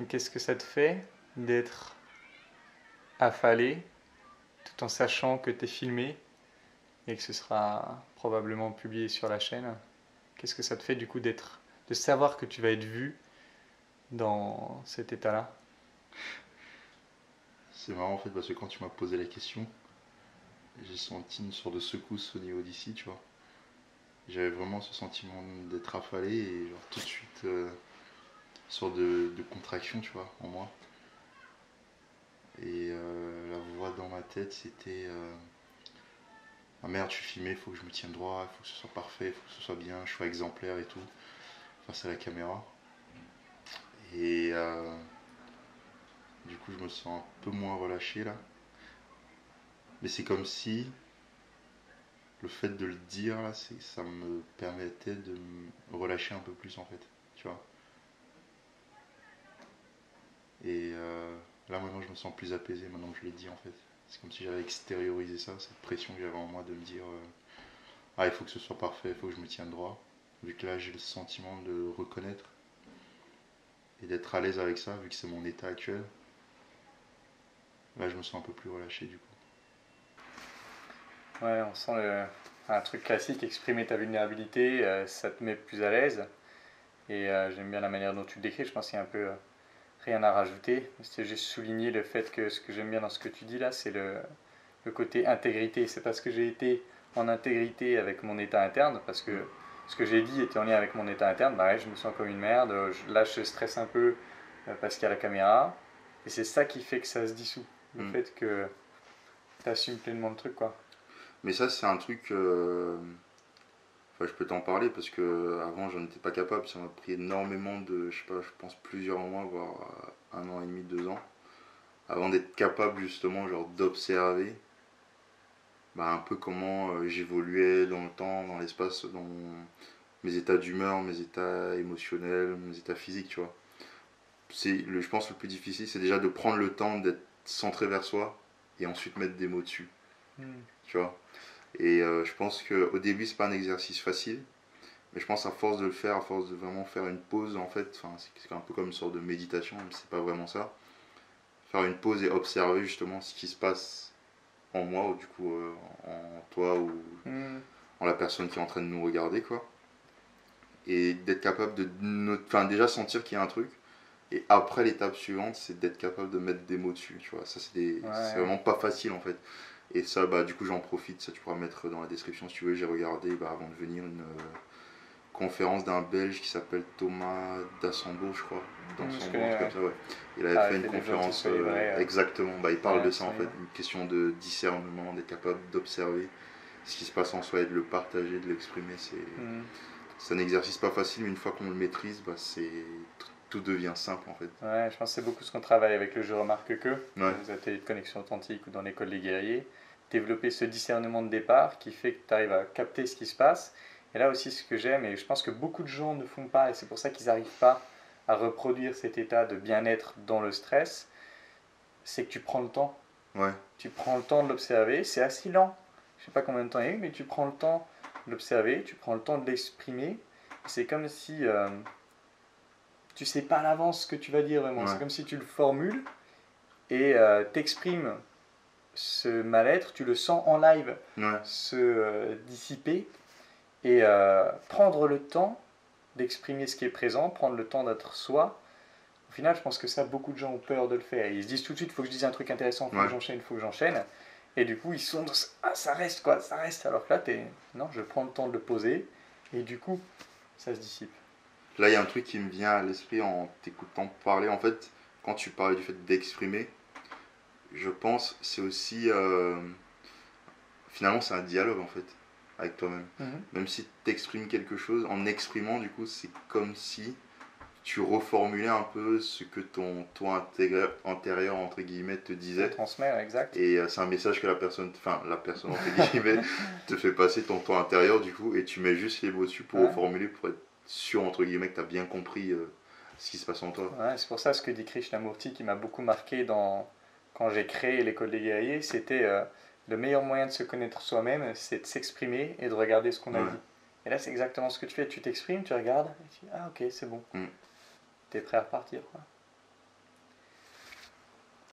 Qu'est-ce que ça te fait d'être affalé tout en sachant que tu es filmé et que ce sera probablement publié sur la chaîne? Qu'est-ce que ça te fait du coup de savoir que tu vas être vu dans cet état-là? C'est marrant en fait parce que quand tu m'as posé la question, j'ai senti une sorte de secousse au niveau d'ici, tu vois. J'avais vraiment ce sentiment d'être affalé et genre tout de suite, une sorte de contraction, tu vois, en moi. Et la voix dans ma tête, c'était ah merde, je suis filmé, il faut que je me tienne droit, il faut que ce soit parfait, il faut que ce soit bien, je sois exemplaire et tout, face à la caméra. Et du coup, je me sens un peu moins relâché là. Mais c'est comme si le fait de le dire là, ça me permettait de me relâcher un peu plus en fait, tu vois. Et là maintenant, je me sens plus apaisé maintenant que je l'ai dit en fait. C'est comme si j'avais extériorisé ça, cette pression que j'avais en moi de me dire ah, il faut que ce soit parfait, il faut que je me tienne droit. Vu que là, j'ai le sentiment de reconnaître et d'être à l'aise avec ça, vu que c'est mon état actuel. Là, je me sens un peu plus relâché du coup. Ouais, on sent un truc classique, exprimer ta vulnérabilité, ça te met plus à l'aise. Et j'aime bien la manière dont tu le décris, je pense qu'il y a un peu rien à rajouter. C'est juste souligner le fait que ce que j'aime bien dans ce que tu dis là, c'est le côté intégrité. C'est parce que j'ai été en intégrité avec mon état interne, parce que ce que j'ai dit était en lien avec mon état interne, bah ouais, je me sens comme une merde, là je stresse un peu parce qu'il y a la caméra, et c'est ça qui fait que ça se dissout. Le Mm. fait que tu assumes pleinement le truc, quoi. Mais ça, c'est un truc. Enfin, je peux t'en parler parce que avant, j'en étais pas capable. Ça m'a pris énormément de. Je sais pas, je pense plusieurs mois, voire 1 an et demi, 2 ans. Avant d'être capable justement, genre d'observer bah, un peu comment j'évoluais dans le temps, dans l'espace, dans mes états d'humeur, mes états émotionnels, mes états physiques, tu vois. Je pense le plus difficile, c'est déjà de prendre le temps d'être centré vers soi et ensuite mettre des mots dessus, Hmm. tu vois. Et je pense qu'au début, c'est pas un exercice facile, mais je pense à force de le faire, à force de vraiment faire une pause, en fait, c'est un peu comme une sorte de méditation, même si c'est pas vraiment ça. Faire une pause et observer justement ce qui se passe en moi, ou du coup en toi, ou Hmm. en la personne qui est en train de nous regarder, quoi. Et d'être capable de enfin, déjà sentir qu'il y a un truc. Et après, l'étape suivante, c'est d'être capable de mettre des mots dessus, tu vois. Ça, c'est Ouais. vraiment pas facile, en fait. Et ça, bah, du coup, j'en profite. Ça, tu pourras mettre dans la description si tu veux. J'ai regardé, bah, avant de venir, une conférence d'un Belge qui s'appelle Thomas Dassembourg, je crois. Je Dassembourg, un connais, truc comme ouais. ça, ouais. Il avait Ah, fait avec une les développer conférence soyez vrai. exactement. Bah, il parle de Ouais, ça, en soyez fait. vrai. Une question de discernement, d'être capable d'observer ce qui se passe en soi et de le partager, de l'exprimer. Hmm. C'est un exercice pas facile, mais une fois qu'on le maîtrise, bah, tout devient simple, en fait. Ouais, je pense que c'est beaucoup ce qu'on travaille avec le Je remarque que, Ouais. dans les ateliers de connexion authentique ou dans l'école des guerriers. Développer ce discernement de départ qui fait que tu arrives à capter ce qui se passe. Et là aussi, ce que j'aime, et je pense que beaucoup de gens ne font pas, et c'est pour ça qu'ils n'arrivent pas à reproduire cet état de bien-être dans le stress, c'est que tu prends le temps. Ouais. Tu prends le temps de l'observer. C'est assez lent. Je ne sais pas combien de temps il y a eu, mais tu prends le temps de l'observer, tu prends le temps de l'exprimer. C'est comme si tu sais pas à l'avance ce que tu vas dire vraiment. C'est Ouais. comme si tu le formules et t'exprimes ce mal-être, tu le sens en live Ouais. se dissiper et prendre le temps d'exprimer ce qui est présent, prendre le temps d'être soi. Au final, je pense que ça, beaucoup de gens ont peur de le faire. Ils se disent tout de suite, il faut que je dise un truc intéressant, il faut que Ouais. j'enchaîne, il faut que j'enchaîne. Et du coup, ils sont dans ah, ça reste quoi, ça reste. Alors que là, non, je prends le temps de le poser et du coup, ça se dissipe. Là, il y a un truc qui me vient à l'esprit en t'écoutant parler. En fait, quand tu parlais du fait d'exprimer, je pense c'est aussi. Finalement, c'est un dialogue en fait, avec toi-même. Mhm. Même si tu exprimes quelque chose, en exprimant, du coup, c'est comme si tu reformulais un peu ce que ton toi antérieur, entre guillemets, te Te disait. transmettre, exact. Et c'est un message que enfin, la personne, entre guillemets, te fait passer ton toi intérieur, du coup, et tu mets juste les mots dessus pour Ouais. reformuler, pour être sûr, entre guillemets, que tu as bien compris ce qui se passe en toi. Ouais, c'est pour ça ce que dit Krishnamurti qui m'a beaucoup marqué quand j'ai créé l'école des guerriers, c'était le meilleur moyen de se connaître soi-même, c'est de s'exprimer et de regarder ce qu'on a Ouais. dit. Et là, c'est exactement ce que tu fais. Tu t'exprimes, tu regardes, et tu dis, ah ok, c'est bon. Mm. T'es prêt à repartir, quoi.